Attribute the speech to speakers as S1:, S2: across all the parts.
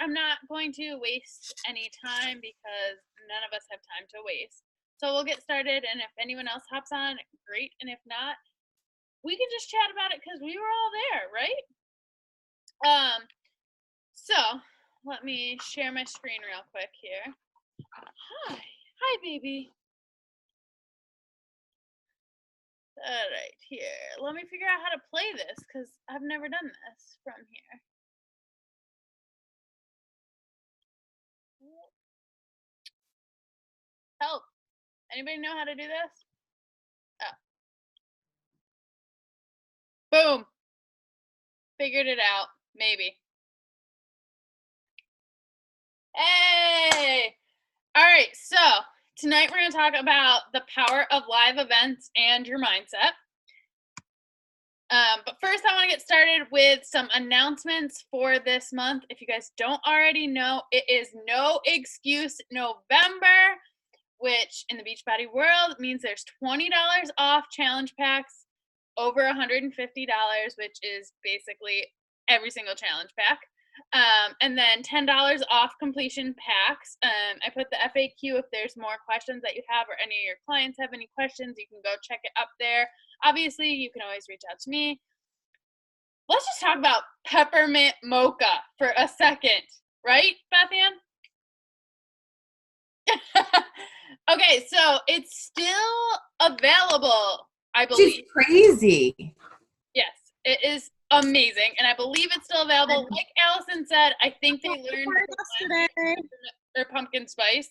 S1: I'm not going to waste any time because none of us have time to waste. So we'll get started, and if anyone else hops on, great, and if not, we can just chat about it because we were all there, right? So let me share my screen real quick here. Hi, baby. All right, here. Let me figure out how to play this because I've never done this from here. Help. Anybody know how to do this? Oh. Boom. Figured it out. Maybe. Hey! All right, so tonight we're going to talk about the power of live events and your mindset. But first, I want to get started with some announcements for this month. If you guys don't already know, it is No Excuse November, which in the Beachbody world means there's $20 off challenge packs over $150, which is basically every single challenge pack. And then $10 off completion packs. I put the FAQ if there's more questions that you have or any of your clients have any questions, you can go check it up there. Obviously, you can always reach out to me. Let's just talk about peppermint mocha for a second, right, Bethann? Okay, so it's still available, I believe.
S2: It's crazy.
S1: Yes, it is amazing, and I believe it's still available. Like Allison said, I think they learned their pumpkin spice.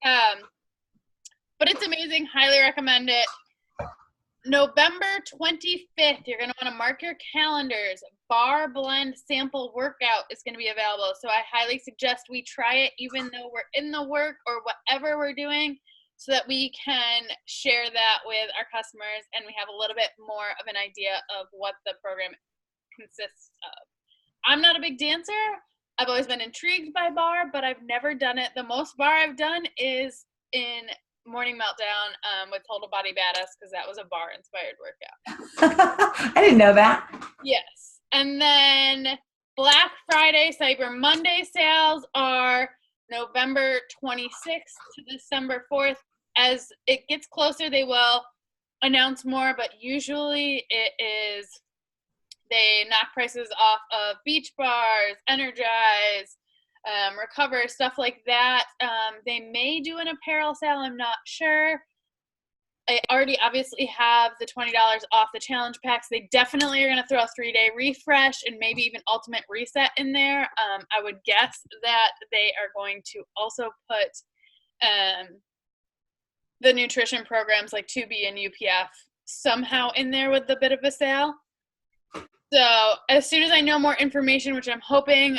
S1: But it's amazing. Highly recommend it. November 25th, you're going to want to mark your calendars. Bar blend sample workout is going to be available. So I highly suggest we try it even though we're in the work or whatever we're doing so that we can share that with our customers and we have a little bit more of an idea of what the program consists of. I'm not a big dancer. I've always been intrigued by bar, but I've never done it. The most bar I've done is in Morning Meltdown with Total Body Badass because that was a bar-inspired workout.
S2: I didn't know that.
S1: Yes. And then Black Friday, Cyber Monday sales are November 26th to December 4th. As it gets closer, they will announce more, but usually it is they knock prices off of beach bars, Energize, Recover, stuff like that. They may do an apparel sale, I'm not sure. I already obviously have the $20 off the challenge packs. They definitely are going to throw a 3-day refresh and maybe even ultimate reset in there. I would guess that they are going to also put the nutrition programs like 2B and UPF somehow in there with a bit of a sale. So as soon as I know more information, which I'm hoping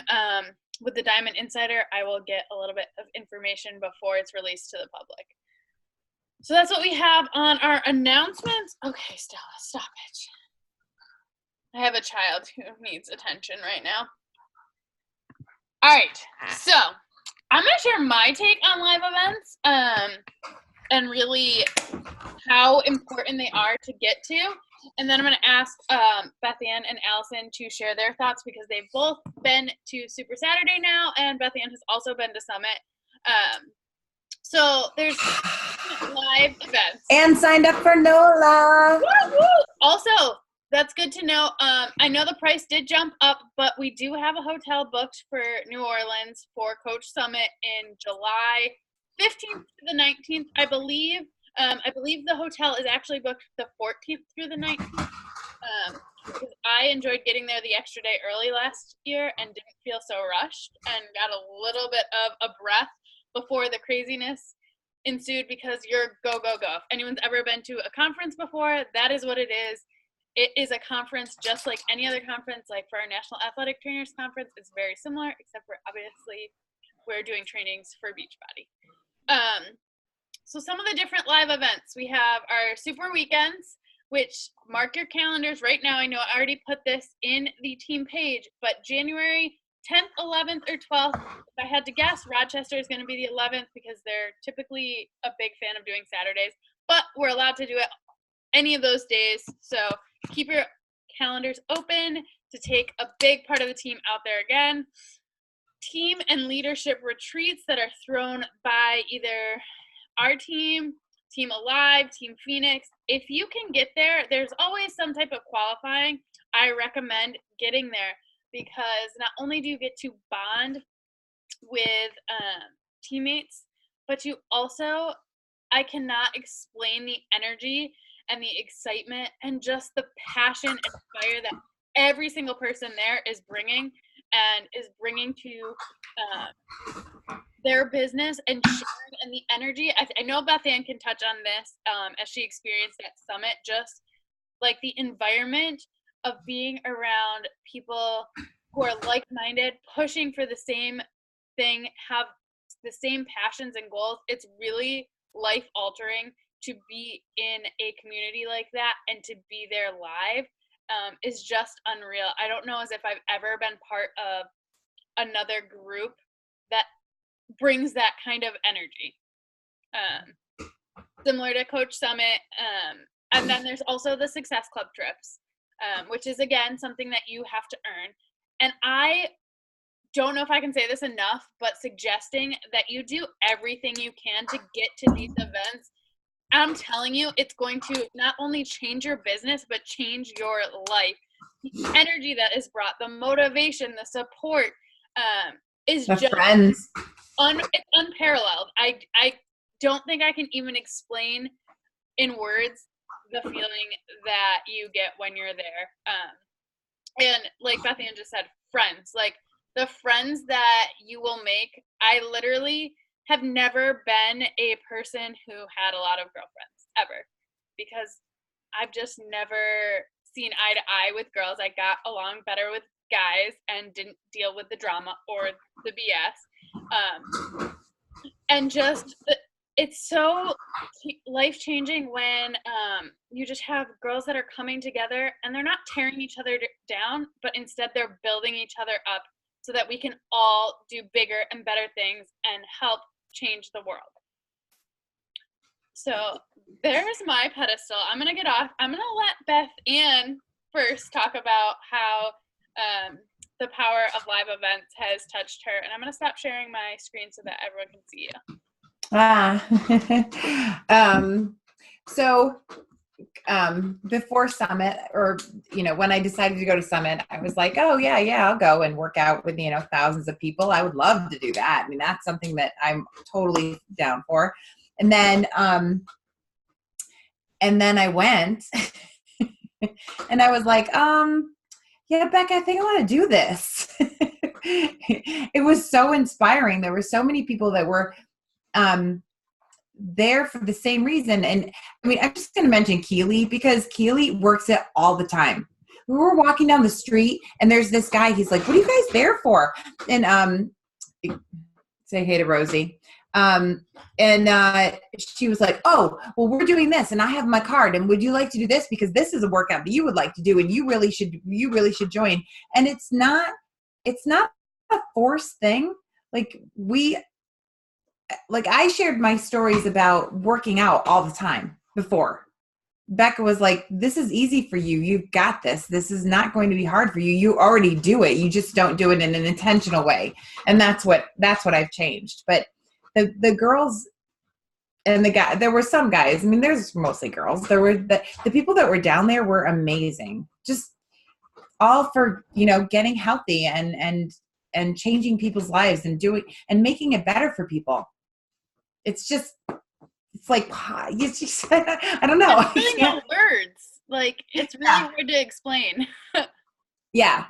S1: with the Diamond Insider, I will get a little bit of information before it's released to the public. So that's what we have on our announcements. Okay, Stella, stop it. I have a child who needs attention right now. All right, so I'm going to share my take on live events and really how important they are to get to. And then I'm going to ask Bethann and Allison to share their thoughts because they've both been to Super Saturday now, and Bethann has also been to Summit. So there's live events.
S2: And signed up for NOLA.
S1: Woo-woo! Also, that's good to know. I know the price did jump up, but we do have a hotel booked for New Orleans for Coach Summit in July 15th to the 19th, I believe. I believe the hotel is actually booked the 14th through the 19th. Because I enjoyed getting there the extra day early last year and didn't feel so rushed and got a little bit of a breath before the craziness ensued because you're go, go, go. If anyone's ever been to a conference before, that is what it is. It is a conference just like any other conference. Like for our National Athletic Trainers Conference, it's very similar, except for obviously we're doing trainings for Beachbody. So some of the different live events, we have our Super Weekends, which mark your calendars right now. I know I already put this in the team page, but January 10th, 11th, or 12th, if I had to guess, Rochester is going to be the 11th because they're typically a big fan of doing Saturdays, but we're allowed to do it any of those days. So keep your calendars open to take a big part of the team out there again. team and leadership retreats that are thrown by either our team, Team Alive, Team Phoenix. If you can get there, there's always some type of qualifying. I recommend getting there because not only do you get to bond with teammates, but you also, I cannot explain the energy and the excitement and just the passion and fire that every single person there is bringing to their business and sharing, and the energy. I know Beth Ann can touch on this as she experienced that summit, just like the environment of being around people who are like-minded, pushing for the same thing, have the same passions and goals. It's really life-altering to be in a community like that and to be there live is just unreal. I don't know as if I've ever been part of another group that brings that kind of energy. Similar to Coach Summit. And then there's also the Success Club trips, which is, again, something that you have to earn. And I don't know if I can say this enough, but suggesting that you do everything you can to get to these events. I'm telling you, it's going to not only change your business, but change your life. The energy that is brought, the motivation, the support is
S2: The
S1: just
S2: friends.
S1: it's unparalleled. I don't think I can even explain in words the feeling that you get when you're there. And like Beth Ann just said, friends. Like, the friends that you will make, I literally have never been a person who had a lot of girlfriends, ever. Because I've just never seen eye to eye with girls. I got along better with guys and didn't deal with the drama or the BS. And just, it's so life-changing when you just have girls that are coming together and they're not tearing each other down, but instead they're building each other up so that we can all do bigger and better things and help change the world. So there's my pedestal. I'm going to get off. I'm going to let Beth Ann first talk about how the power of live events has touched her. And I'm going to stop sharing my screen so that everyone can see
S2: you. So before Summit, or, when I decided to go to Summit, I was like, oh yeah, I'll go and work out with, thousands of people. I would love to do that. I mean, that's something that I'm totally down for. And then I went and I was like, yeah, Beck, I think I want to do this. It was so inspiring. There were so many people that were there for the same reason. And I mean, I'm just going to mention Keely because Keely works it all the time. We were walking down the street and there's this guy. He's like, what are you guys there for? And say hey to Rosie. And she was like, oh, well, we're doing this and I have my card. And would you like to do this? Because this is a workout that you would like to do. And you really should join. And it's not a forced thing. Like I shared my stories about working out all the time before. Becca was like, this is easy for you. You've got this. This is not going to be hard for you. You already do it. You just don't do it in an intentional way. And that's what I've changed. But the girls and the guy, there were some guys, I mean, there's mostly girls. There were the people that were down there were amazing. Just all for, getting healthy and changing people's lives and making it better for people. It's like, it's just, I don't know.
S1: It's really no words. Like, it's really hard to explain.
S2: Yeah,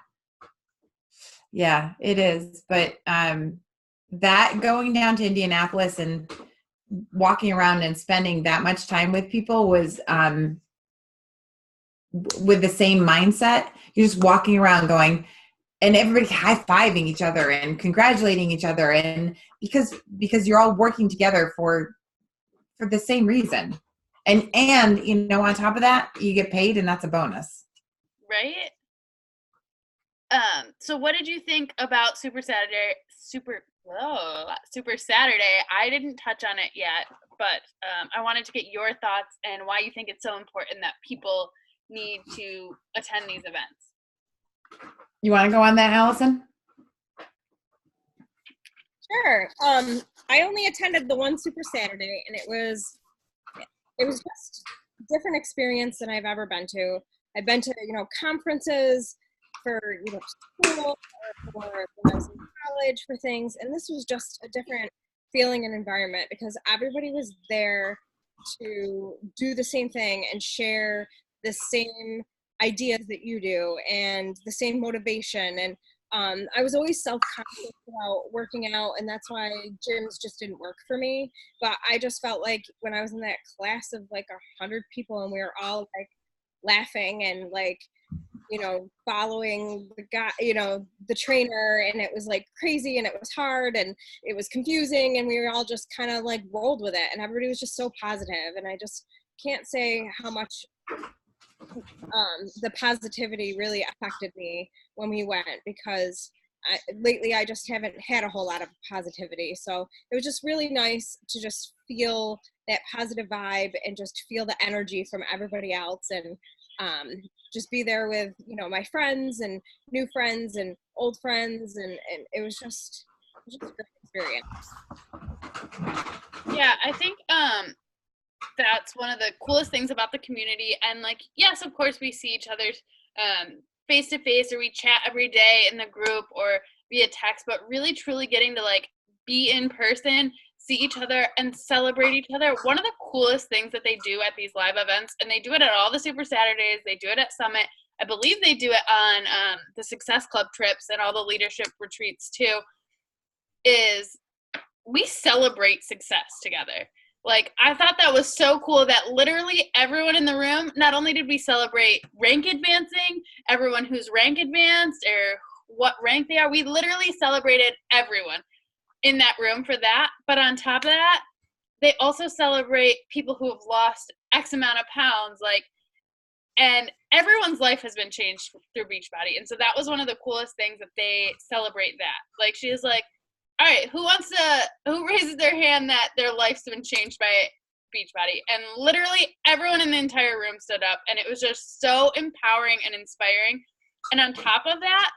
S2: it is. But that going down to Indianapolis and walking around and spending that much time with people was with the same mindset. You're just walking around going, and everybody high-fiving each other and congratulating each other, and because you're all working together for the same reason. And on top of that, you get paid, and that's a bonus.
S1: Right? So what did you think about Super Saturday? I didn't touch on it yet, but I wanted to get your thoughts and why you think it's so important that people need to attend these events.
S2: You want to go on that, Allison?
S3: Sure. I only attended the one Super Saturday, and it was just a different experience than I've ever been to. I've been to, conferences for, school or for when I was in college for things, and this was just a different feeling and environment because everybody was there to do the same thing and share the same ideas that you do and the same motivation. And I was always self-conscious about working out, and that's why gyms just didn't work for me. But I just felt like when I was in that class of like 100 people, and we were all like laughing and like, following the guy, the trainer, and it was like crazy and it was hard and it was confusing, and we were all just kind of like rolled with it, and everybody was just so positive, and I just can't say how much the positivity really affected me when we went because lately I just haven't had a whole lot of positivity. So it was just really nice to just feel that positive vibe and just feel the energy from everybody else, and just be there with, my friends and new friends and old friends. And it was just a great experience.
S1: Yeah, I think that's one of the coolest things about the community. And like, yes, of course we see each other's face to face, or we chat every day in the group or via text, but really truly getting to like be in person, see each other and celebrate each other. One of the coolest things that they do at these live events, and they do it at all the Super Saturdays, they do it at Summit, I believe they do it on the Success Club trips and all the leadership retreats too, is we celebrate success together. Like, I thought that was so cool that literally everyone in the room, not only did we celebrate rank advancing, everyone who's rank advanced or what rank they are, we literally celebrated everyone in that room for that. But on top of that, they also celebrate people who have lost X amount of pounds, and everyone's life has been changed through Beachbody. And so that was one of the coolest things, that they celebrate that. Like, she was like, all right, who raises their hand that their life's been changed by Beachbody? And literally everyone in the entire room stood up, and it was just so empowering and inspiring. And on top of that,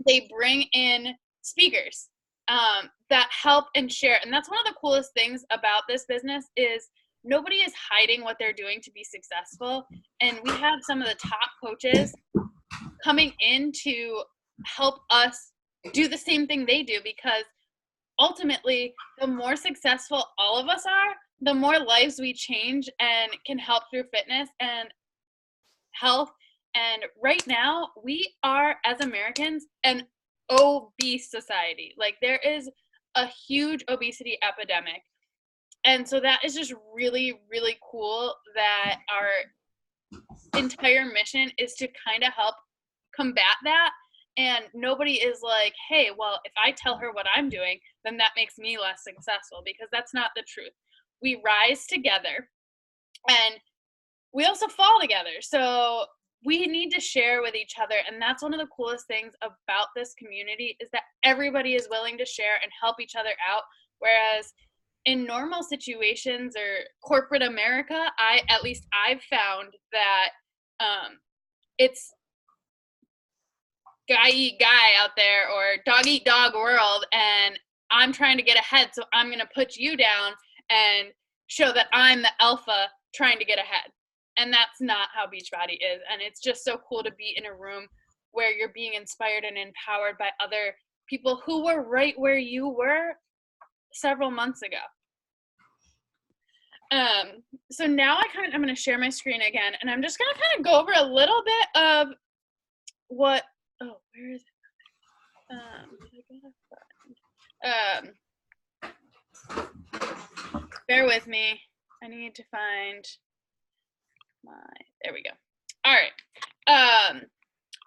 S1: they bring in speakers that help and share. And that's one of the coolest things about this business is nobody is hiding what they're doing to be successful. And we have some of the top coaches coming in to help us do the same thing they do, because ultimately the more successful all of us are, the more lives we change and can help through fitness and health. And right now we are, as Americans, an obese society. Like, there is a huge obesity epidemic. And so that is just really, really cool that our entire mission is to kind of help combat that. And nobody is like, hey, well, if I tell her what I'm doing, then that makes me less successful, because that's not the truth. We rise together and we also fall together. So we need to share with each other. And that's one of the coolest things about this community, is that everybody is willing to share and help each other out. Whereas in normal situations or corporate America, I've found that it's guy eat guy out there, or dog eat dog world, and I'm trying to get ahead, so I'm going to put you down and show that I'm the alpha trying to get ahead. And that's not how Beachbody is. And it's just so cool to be in a room where you're being inspired and empowered by other people who were right where you were several months ago. So now I'm going to share my screen again, and I'm just going to kind of go over a little bit of what, where is it? Bear with me. I need to find there we go. All right.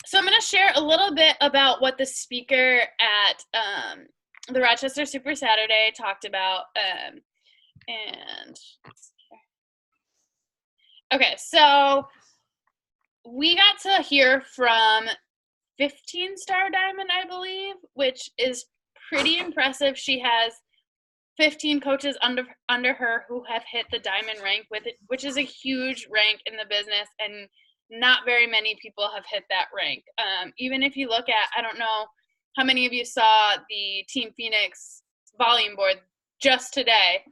S1: So I'm going to share a little bit about what the speaker at the Rochester Super Saturday talked about. And okay, so we got to hear from 15-star Diamond, I believe, which is pretty impressive. She has 15 coaches under her who have hit the Diamond rank with it, which is a huge rank in the business, and not very many people have hit that rank. Even if you look at, I don't know how many of you saw the Team Phoenix volume board just today.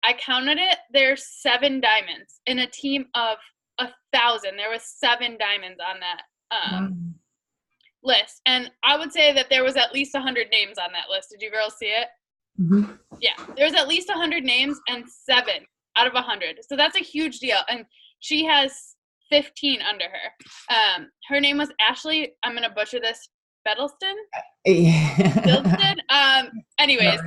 S1: I counted it. There's 7 diamonds in a team of 1,000. There was 7 diamonds on that list. And I would say that there was at least 100 names on that list. Did you girls see it?
S2: Mm-hmm.
S1: Yeah. There's at least 100 names and 7 out of 100. So that's a huge deal. And she has 15 under her. Her name was Ashley. I'm going to butcher this. Bedelston?
S2: Yeah.
S1: Anyways,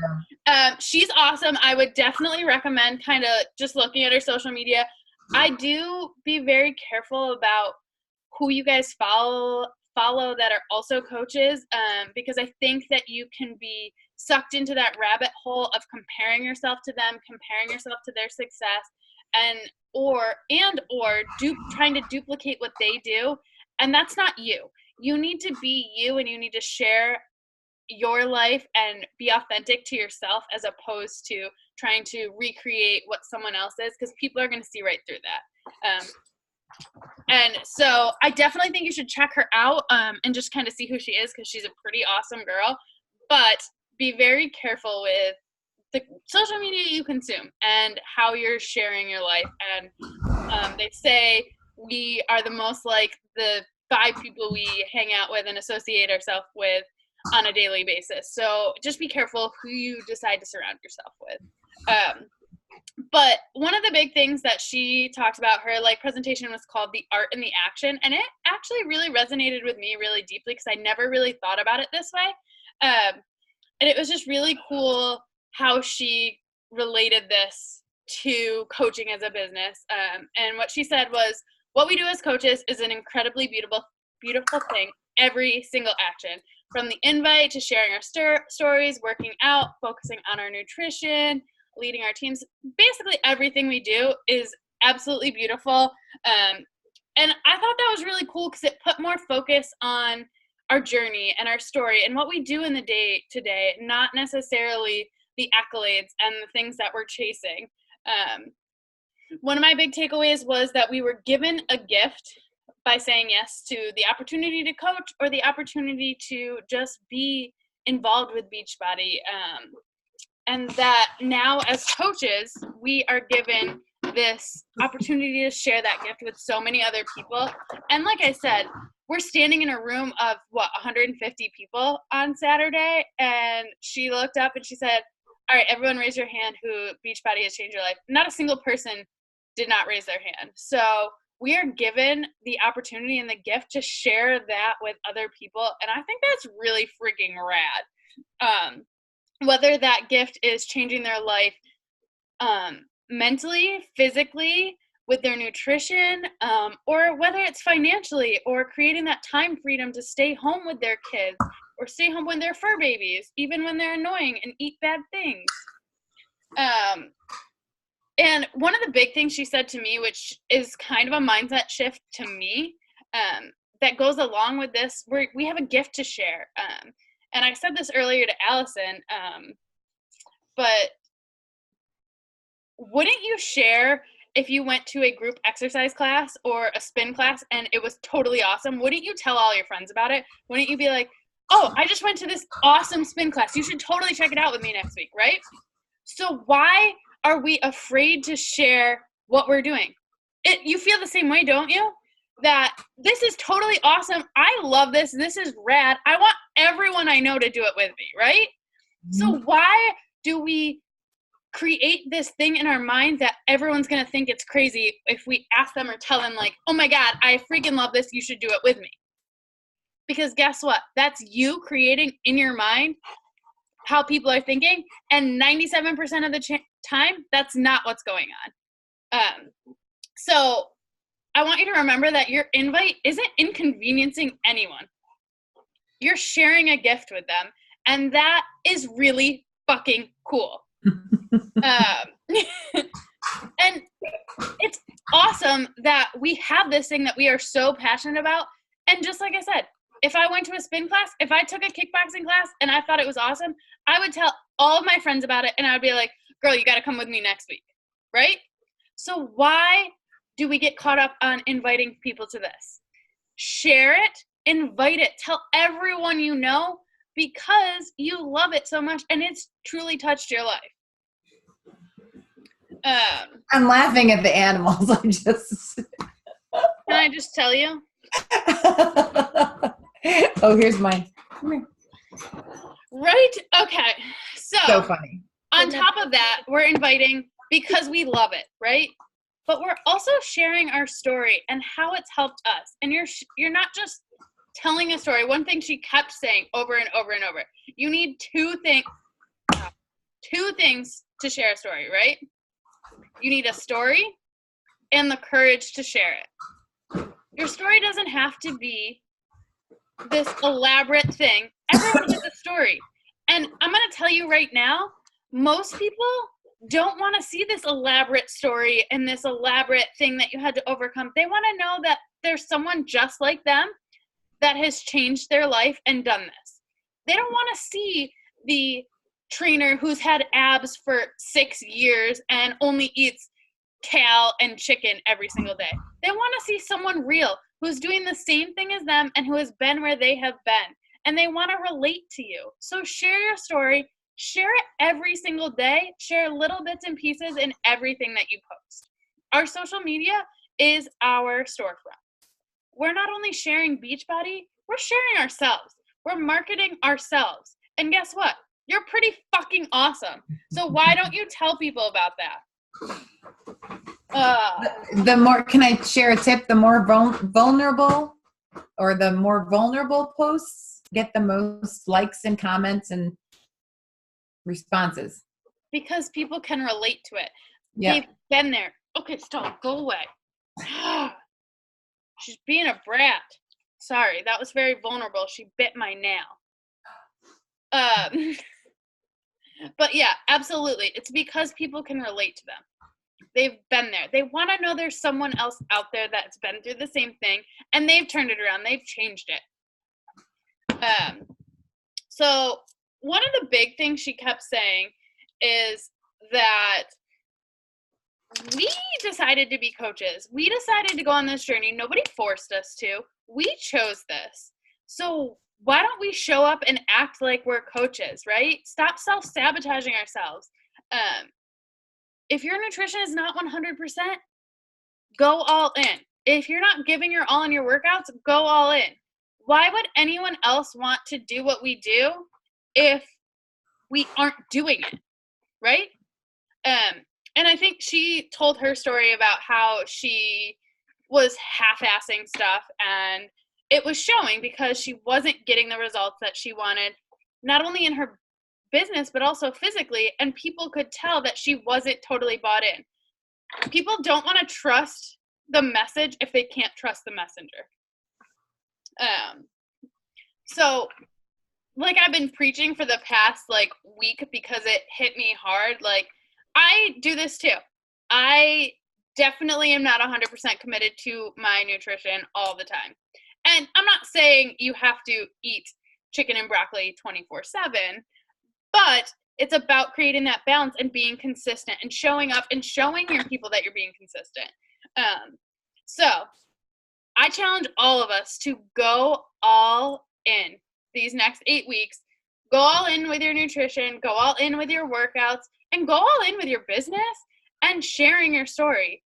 S1: she's awesome. I would definitely recommend kind of just looking at her social media. I do be very careful about who you guys follow that are also coaches, because I think that you can be sucked into that rabbit hole of comparing yourself to them, comparing yourself to their success, and trying to duplicate what they do. And that's not you. You need to be you, and you need to share your life and be authentic to yourself, as opposed to trying to recreate what someone else is, because people are going to see right through that. And so I definitely think you should check her out, and just kind of see who she is, because she's a pretty awesome girl. But be very careful with the social media you consume and how you're sharing your life. And they say we are the most like the 5 people we hang out with and associate ourselves with on a daily basis. So just be careful who you decide to surround yourself with. But one of the big things that she talked about, her like presentation was called The Art and the Action. And it actually really resonated with me really deeply, because I never really thought about it this way. And it was just really cool how she related this to coaching as a business. And what she said was, what we do as coaches is an incredibly beautiful thing, every single action. From the invite to sharing our stories, working out, focusing on our nutrition, leading our teams, basically everything we do is absolutely beautiful. And I thought that was really cool, because it put more focus on our journey and our story and what we do in the day to day, not necessarily the accolades and the things that we're chasing. One of my big takeaways was that we were given a gift by saying yes to the opportunity to coach, or the opportunity to just be involved with Beachbody. And that now as coaches, we are given this opportunity to share that gift with so many other people. And like I said, we're standing in a room of 150 people on Saturday. And she looked up and she said, all right, everyone raise your hand who Beachbody has changed your life. Not a single person did not raise their hand. So we are given the opportunity and the gift to share that with other people. And I think that's really freaking rad. Whether that gift is changing their life mentally, physically, with their nutrition, or whether it's financially, or creating that time freedom to stay home with their kids, or stay home when they're fur babies, even when they're annoying and eat bad things. And one of the big things she said to me, which is kind of a mindset shift to me, that goes along with this, we have a gift to share. And I said this earlier to Allison, but wouldn't you share if you went to a group exercise class or a spin class and it was totally awesome? Wouldn't you tell all your friends about it? Wouldn't you be like, oh, I just went to this awesome spin class. You should totally check it out with me next week, right? So why are we afraid to share what we're doing? You feel the same way, don't you? That this is totally awesome. I love this. This is rad. I want everyone I know to do it with me, right? Mm-hmm. So why do we create this thing in our mind that everyone's going to think it's crazy if we ask them or tell them like, oh my God, I freaking love this. You should do it with me. Because guess what? That's you creating in your mind how people are thinking. And 97% of the time, that's not what's going on. So I want you to remember that your invite isn't inconveniencing anyone. You're sharing a gift with them. And that is really fucking cool. And it's awesome that we have this thing that we are so passionate about. And just like I said, if I went to a spin class, if I took a kickboxing class and I thought it was awesome, I would tell all of my friends about it. And I would be like, girl, you got to come with me next week. Right? So why do we get caught up on inviting people to this? Share it, invite it, tell everyone you know because you love it so much and it's truly touched your life.
S2: I'm laughing at the animals. I'm just.
S1: Can I just tell you?
S2: Oh, here's mine. Come here.
S1: Right? Okay.
S2: So funny.
S1: On top of that, we're inviting because we love it, right? But we're also sharing our story and how it's helped us. And you're not just telling a story. One thing she kept saying over and over and over. You need two things to share a story, right? You need a story and the courage to share it. Your story doesn't have to be this elaborate thing. Everyone has a story. And I'm going to tell you right now, most people don't want to see this elaborate story and this elaborate thing that you had to overcome. They want to know that there's someone just like them that has changed their life and done this. They don't want to see the trainer who's had abs for 6 years and only eats kale and chicken every single day. They want to see someone real who's doing the same thing as them and who has been where they have been. And they want to relate to you. So share your story. Share it every single day. Share little bits and pieces in everything that you post. Our social media is our storefront. We're not only sharing Beachbody, we're sharing ourselves. We're marketing ourselves. And guess what? You're pretty fucking awesome. So why don't you tell people about that?
S2: The more, can I share a tip? The more vulnerable or the more vulnerable posts get the most likes and comments and responses.
S1: Because people can relate to it.
S2: Yep.
S1: They've been there. Okay, stop. Go away. She's being a brat. Sorry, that was very vulnerable. She bit my nail. But yeah, absolutely. It's because people can relate to them. They've been there. They want to know there's someone else out there that's been through the same thing, and they've turned it around. They've changed it. So one of the big things she kept saying is that we decided to be coaches. We decided to go on this journey. Nobody forced us to. We chose this. So why don't we show up and act like we're coaches, right? Stop self-sabotaging ourselves. If your nutrition is not 100%, go all in. If you're not giving your all in your workouts, go all in. Why would anyone else want to do what we do if we aren't doing it, right? And I think she told her story about how she was half-assing stuff, and it was showing because she wasn't getting the results that she wanted, not only in her business, but also physically, and people could tell that she wasn't totally bought in. People don't want to trust the message if they can't trust the messenger. So like I've been preaching for the past week because it hit me hard. Like I do this too. I definitely am not 100% committed to my nutrition all the time. And I'm not saying you have to eat chicken and broccoli 24/7, but it's about creating that balance and being consistent and showing up and showing your people that you're being consistent. So I challenge all of us to go all in these next 8 weeks. Go all in with your nutrition, go all in with your workouts, and go all in with your business and sharing your story.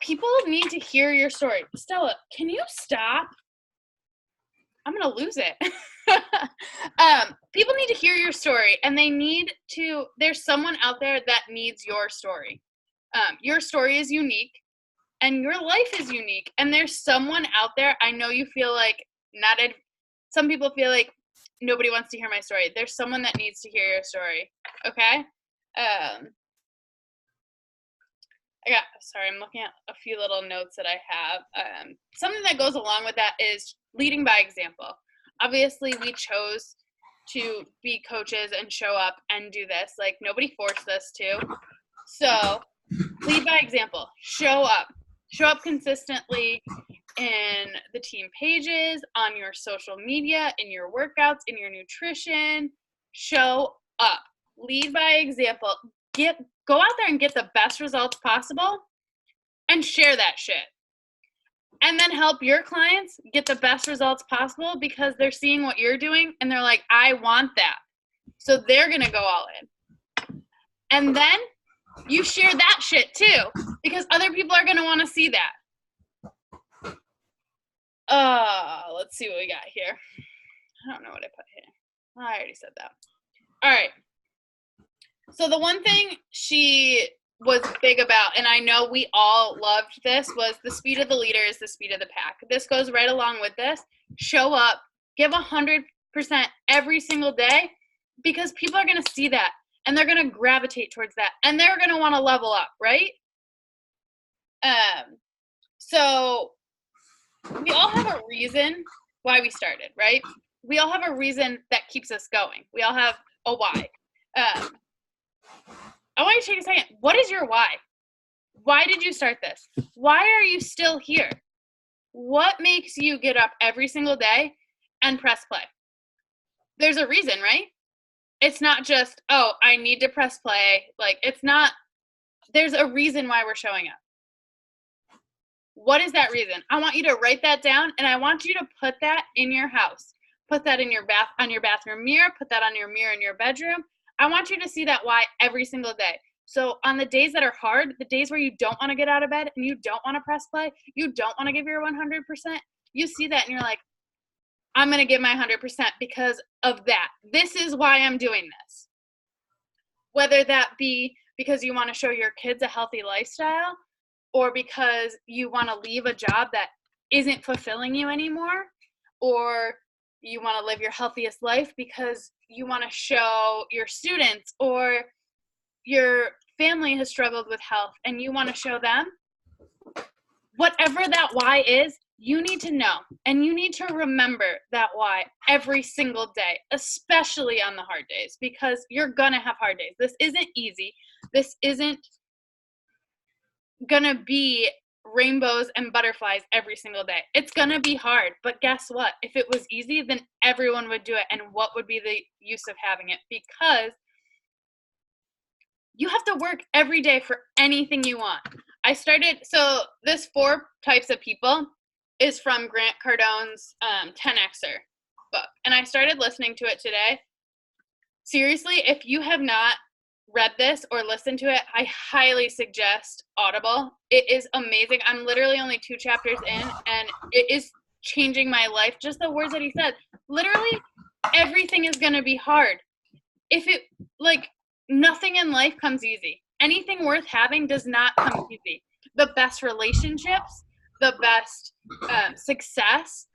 S1: People need to hear your story. Stella, can you stop? I'm going to lose it. People need to hear your story, and there's someone out there that needs your story. Your story is unique, and your life is unique, and there's someone out there. I know you feel like some people feel like nobody wants to hear my story. There's someone that needs to hear your story. Okay? I'm looking at a few little notes that I have. Something that goes along with that is leading by example. Obviously, we chose to be coaches and show up and do this. Like, nobody forced us to. So, lead by example. Show up. Show up consistently in the team pages, on your social media, in your workouts, in your nutrition. Show up. Lead by example. Go out there and get the best results possible and share that shit. and then help your clients get the best results possible because they're seeing what you're doing and they're like, I want that. So they're going to go all in. And then you share that shit too because other people are going to want to see that. Let's see what we got here. I don't know what I put here. I already said that. All right. So the one thing she was big about, and I know we all loved this, was the speed of the leader is the speed of the pack. This goes right along with this. Show up, give 100% every single day because people are going to see that and they're going to gravitate towards that and they're going to want to level up, right? So we all have a reason why we started, right? We all have a reason that keeps us going. We all have a why. I want you to take a second. What is your why? Why did you start this? Why are you still here? What makes you get up every single day and press play? There's a reason, right? It's not just, oh, I need to press play. Like, it's not, there's a reason why we're showing up. What is that reason? I want you to write that down and I want you to put that in your house. Put that in your on your bathroom mirror, put that on your mirror in your bedroom. I want you to see that why every single day. So on the days that are hard, the days where you don't want to get out of bed and you don't want to press play, you don't want to give your 100%, you see that and you're like, I'm going to give my 100% because of that. This is why I'm doing this. Whether that be because you want to show your kids a healthy lifestyle or because you want to leave a job that isn't fulfilling you anymore, or you want to live your healthiest life because you want to show your students or your family has struggled with health and you want to show them, whatever that why is, you need to know and you need to remember that why every single day, especially on the hard days, because you're gonna have hard days. This isn't easy. This isn't gonna be rainbows and butterflies every single day. It's gonna be hard, but guess what? If it was easy, then everyone would do it. And what would be the use of having it? Because you have to work every day for anything you want. So this 4 types of people is from Grant Cardone's 10Xer book. And I started listening to it today. Seriously, if you have not read this or listened to it, I highly suggest Audible. It is amazing. I'm literally only 2 chapters in and it is changing my life. Just the words that he said. Literally, everything is going to be hard. Nothing in life comes easy. Anything worth having does not come easy. The best relationships, the best success,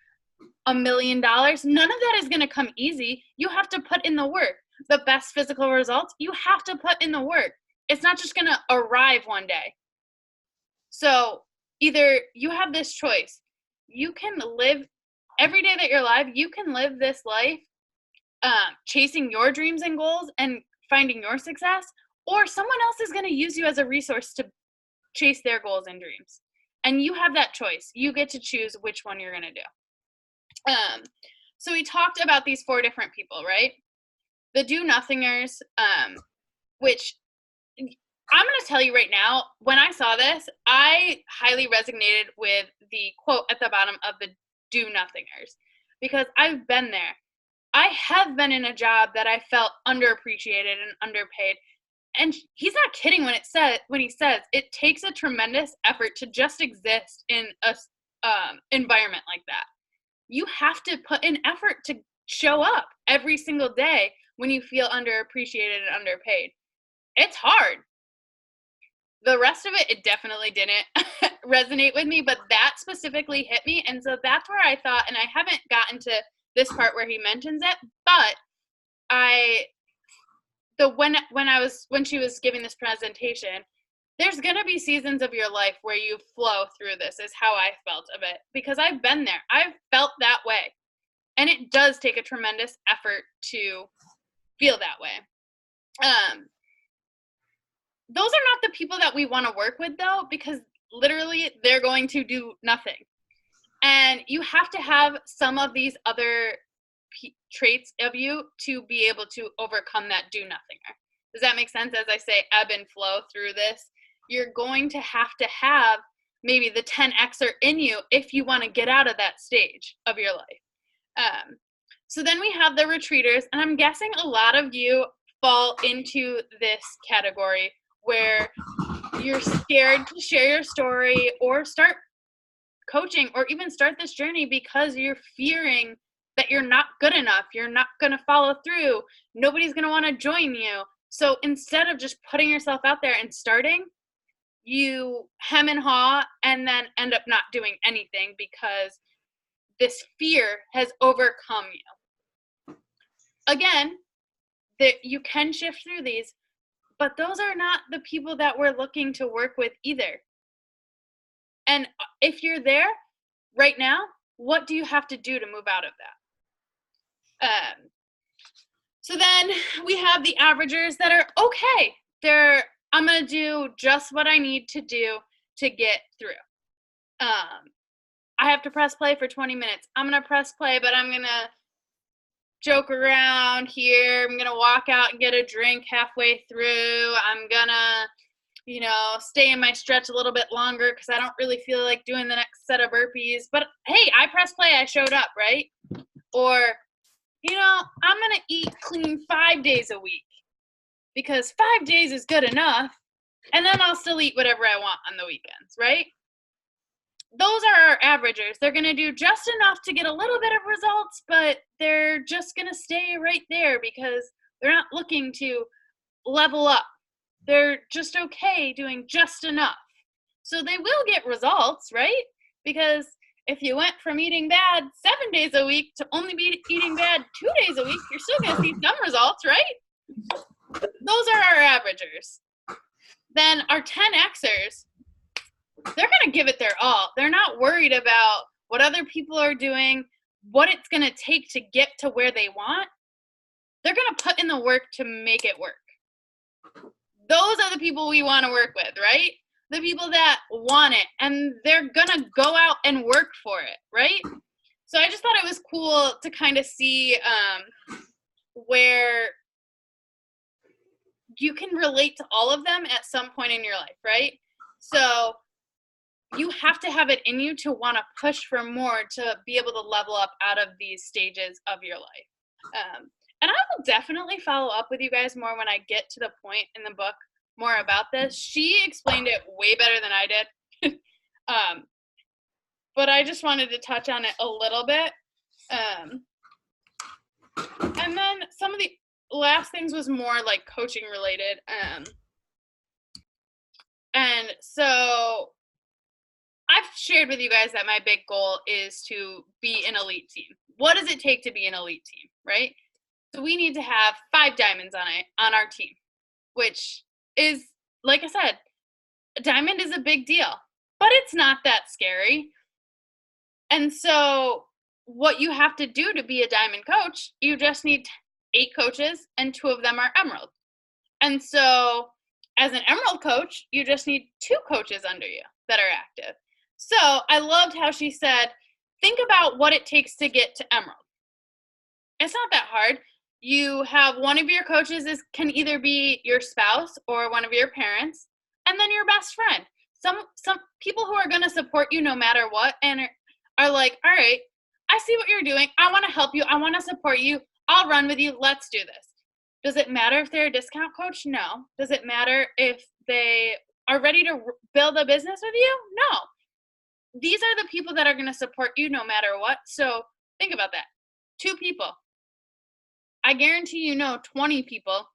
S1: $1 million, none of that is going to come easy. You have to put in the work. The best physical results, you have to put in the work. It's not just going to arrive one day. So either you have this choice. You can live every day that you're alive, you can live this life chasing your dreams and goals and finding your success, or someone else is going to use you as a resource to chase their goals and dreams. And you have that choice. You get to choose which one you're going to do. So we talked about these 4 different people, right? The do-nothingers, which I'm going to tell you right now, when I saw this, I highly resonated with the quote at the bottom of the do-nothingers because I've been there. I have been in a job that I felt underappreciated and underpaid. And he's not kidding when he says it takes a tremendous effort to just exist in a environment like that. You have to put in effort to show up every single day when you feel underappreciated and underpaid. It's hard. The rest of it definitely didn't resonate with me, but that specifically hit me. And so that's where I thought, and I haven't gotten to this part where he mentions it, but when she was giving this presentation, there's going to be seasons of your life where you flow through this, is how I felt of it, because I've been there. I've felt that way. And it does take a tremendous effort to feel that way. Those are not the people that we want to work with, though, because literally they're going to do nothing. And you have to have some of these other traits of you to be able to overcome that do-nothinger. Does that make sense? As I say, ebb and flow through this, you're going to have maybe the 10Xer in you if you want to get out of that stage of your life. So then we have the retreaters, and I'm guessing a lot of you fall into this category where you're scared to share your story or start coaching or even start this journey because you're fearing that you're not good enough, you're not going to follow through, nobody's going to want to join you. So instead of just putting yourself out there and starting, you hem and haw and then end up not doing anything because this fear has overcome you. Again, that you can shift through these, but those are not the people that we're looking to work with either. And if you're there right now, what do you have to do to move out of that? So then we have the averagers that are okay. I'm going to do just what I need to do to get through. I have to press play for 20 minutes. I'm going to press play, but I'm going to joke around here. I'm going to walk out and get a drink halfway through. I'm going to, stay in my stretch a little bit longer because I don't really feel like doing the next set of burpees. But hey, I pressed play. I showed up, right? Or, I'm going to eat clean 5 days a week because 5 days is good enough. And then I'll still eat whatever I want on the weekends, right? Those are our averagers. They're going to do just enough to get a little bit of results, but they're just going to stay right there because they're not looking to level up. They're just okay doing just enough. So they will get results, right? Because if you went from eating bad 7 days a week to only be eating bad 2 days a week, you're still going to see some results, right? Those are our averagers. Then our 10Xers, they're going to give it their all. They're not worried about what other people are doing, what it's going to take to get to where they want. They're going to put in the work to make it work. Those are the people we want to work with, right? The people that want it, and they're going to go out and work for it, right? So I just thought it was cool to kind of see where you can relate to all of them at some point in your life, right? So you have to have it in you to want to push for more to be able to level up out of these stages of your life. And I will definitely follow up with you guys more when I get to the point in the book more about this. She explained it way better than I did. But I just wanted to touch on it a little bit. And then some of the last things was more like coaching related. And so I've shared with you guys that my big goal is to be an elite team. What does it take to be an elite team, right? So we need to have 5 diamonds on our team, which is, like I said, a diamond is a big deal, but it's not that scary. And so what you have to do to be a diamond coach, you just need 8 coaches and 2 of them are emerald. And so as an emerald coach, you just need 2 coaches under you that are active. So I loved how she said, think about what it takes to get to emerald. It's not that hard. You have one of your coaches can either be your spouse or one of your parents, and then your best friend. Some people who are going to support you no matter what and are like, all right, I see what you're doing. I want to help you. I want to support you. I'll run with you. Let's do this. Does it matter if they're a discount coach? No. Does it matter if they are ready to build a business with you? No. These are the people that are going to support you no matter what. So think about that. 2 people. I guarantee 20 people,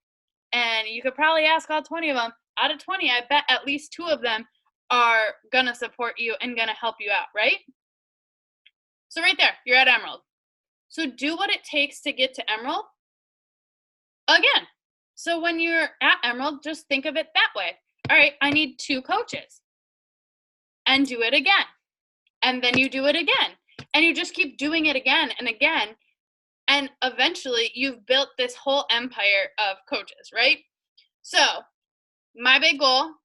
S1: and you could probably ask all 20 of them. Out of 20, I bet at least 2 of them are going to support you and going to help you out, right? So right there, you're at emerald. So do what it takes to get to emerald. Again, so when you're at emerald, just think of it that way. All right, I need 2 coaches. And do it again. And then you do it again. And you just keep doing it again and again. And eventually you've built this whole empire of coaches, right? So my big goal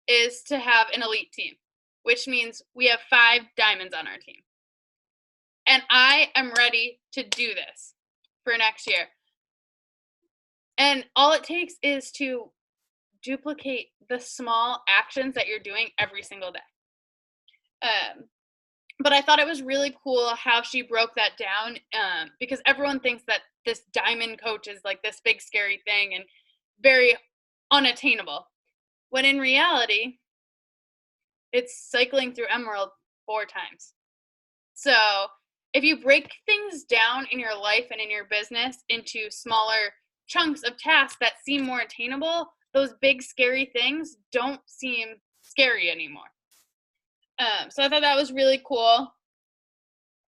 S1: is to have an elite team, which means we have 5 diamonds on our team. And I am ready to do this for next year. And all it takes is to duplicate the small actions that you're doing every single day. But I thought it was really cool how she broke that down, because everyone thinks that this diamond coach is like this big scary thing and very unattainable, when in reality it's cycling through emerald 4 times. So if you break things down in your life and in your business into smaller chunks of tasks that seem more attainable, those big scary things don't seem scary anymore. So I thought that was really cool.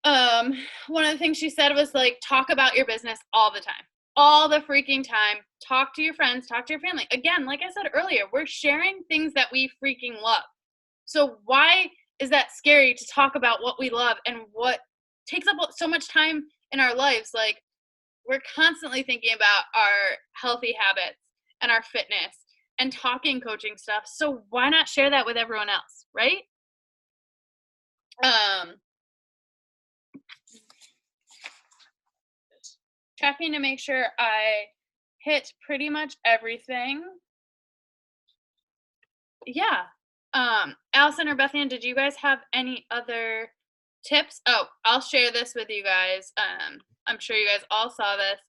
S1: One of the things she said was like, talk about your business all the time, all the freaking time. Talk to your friends, talk to your family. Again, like I said earlier, we're sharing things that we freaking love. So why is that scary to talk about what we love and what takes up so much time in our lives? Like, we're constantly thinking about our healthy habits and our fitness and talking coaching stuff. So why not share that with everyone else, right? Checking to make sure I hit pretty much everything. Yeah. Allison or Bethann, did you guys have any other tips? Oh, I'll share this with you guys. I'm sure you guys all saw this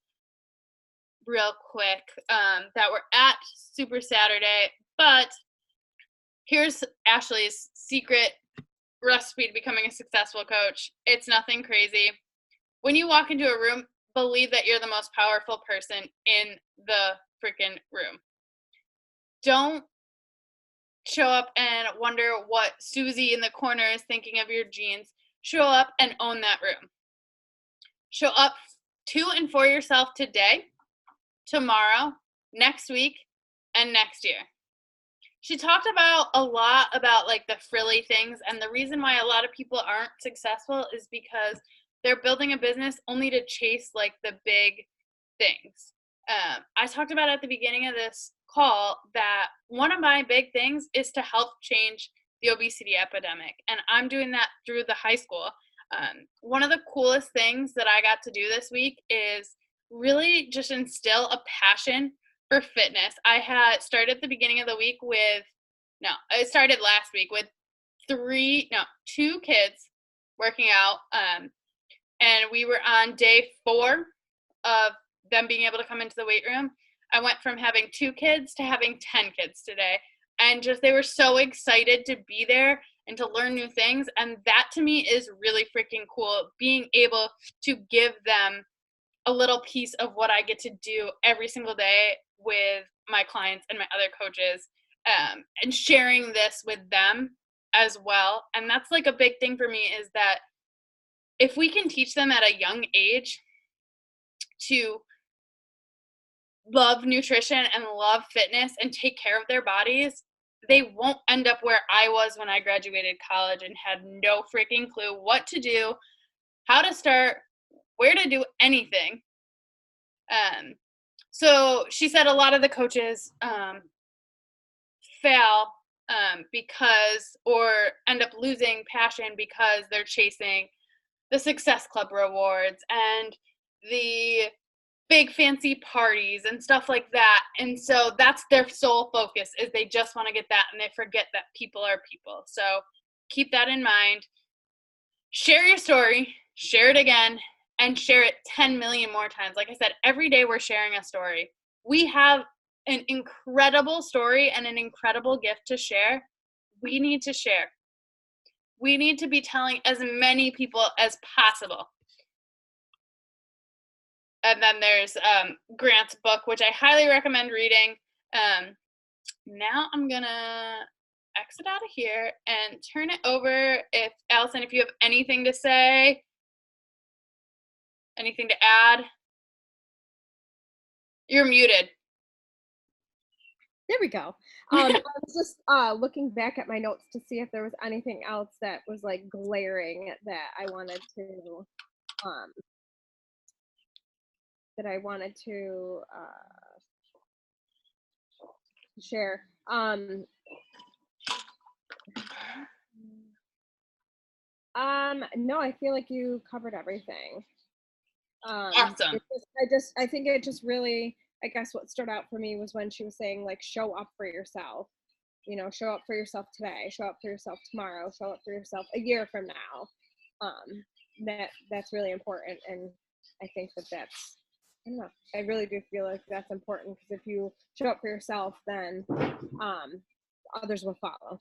S1: real quick, that we're at Super Saturday, but here's Ashley's secret recipe to becoming a successful coach. It's nothing crazy. When you walk into a room, believe that you're the most powerful person in the freaking room. Don't show up and wonder what Susie in the corner is thinking of your jeans. Show up and own that room. Show up to and for yourself today, tomorrow, next week, and next year. She talked about a lot about like the frilly things, and the reason why a lot of people aren't successful is because they're building a business only to chase like the big things. I talked about at the beginning of this call that one of my big things is to help change the obesity epidemic, and I'm doing that through the high school. One of the coolest things that I got to do this week is really just instill a passion for fitness. I had started at the beginning of the week with, no, I started last week with 2 kids working out. And we were on day 4 of them being able to come into the weight room. I went from having 2 kids to having 10 kids today. And just, they were so excited to be there and to learn new things. And that to me is really freaking cool, being able to give them a little piece of what I get to do every single day with my clients and my other coaches, and sharing this with them as well. And that's like a big thing for me, is that if we can teach them at a young age to love nutrition and love fitness and take care of their bodies, they won't end up where I was when I graduated college and had no freaking clue what to do, how to start, where to do anything. So she said a lot of the coaches fail because, or end up losing passion because they're chasing the Success Club rewards and the big fancy parties and stuff like that. And so that's their sole focus, is they just want to get that, and they forget that people are people. So keep that in mind. Share your story, share it again, and share it 10 million more times. Like I said, every day we're sharing a story. We have an incredible story and an incredible gift to share. We need to share. We need to be telling as many people as possible. And then there's Grant's book, which I highly recommend reading. Now I'm going to exit out of here and turn it over. If Allison, if you have anything to say, anything to add, you're muted.
S3: There we go. I was just looking back at my notes to see if there was anything else that was like glaring that I wanted to share. No, I feel like you covered everything.
S1: Awesome.
S3: I think it just really, I guess what stood out for me was when she was saying like, show up for yourself. show up for yourself today, show up for yourself tomorrow, show up for yourself a year from now. That's really important. And I think that's, I don't know, I really do feel like that's important, because if you show up for yourself, then others will follow.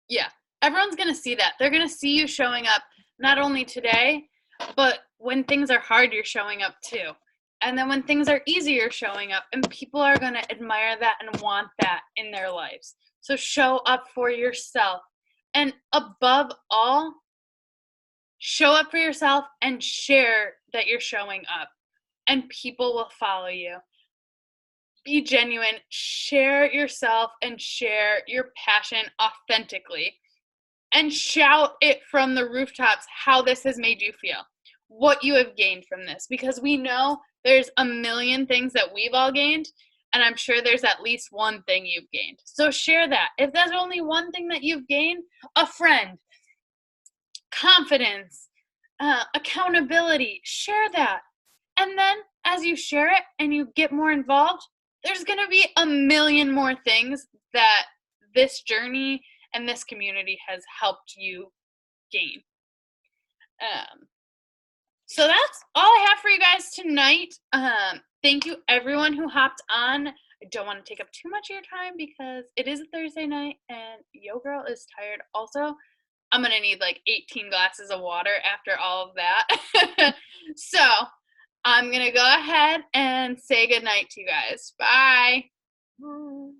S1: Yeah, everyone's going to see that. They're going to see you showing up not only today, but when things are hard, you're showing up too. And then when things are easy, you're showing up, and people are going to admire that and want that in their lives. So show up for yourself. And above all, show up for yourself and share that you're showing up, and people will follow you. Be genuine, share yourself, and share your passion authentically, and shout it from the rooftops how this has made you feel, what you have gained from this, because we know there's a million things that we've all gained, and I'm sure there's at least one thing you've gained. So share that. If there's only one thing that you've gained, a friend, confidence, accountability, share that. And then as you share it and you get more involved, there's going to be a million more things that this journey and this community has helped you gain. So that's all I have for you guys tonight. Thank you everyone who hopped on. I don't want to take up too much of your time because it is a Thursday night and yo girl is tired. Also, I'm going to need like 18 glasses of water after all of that. So I'm going to go ahead and say goodnight to you guys. Bye.
S3: Bye.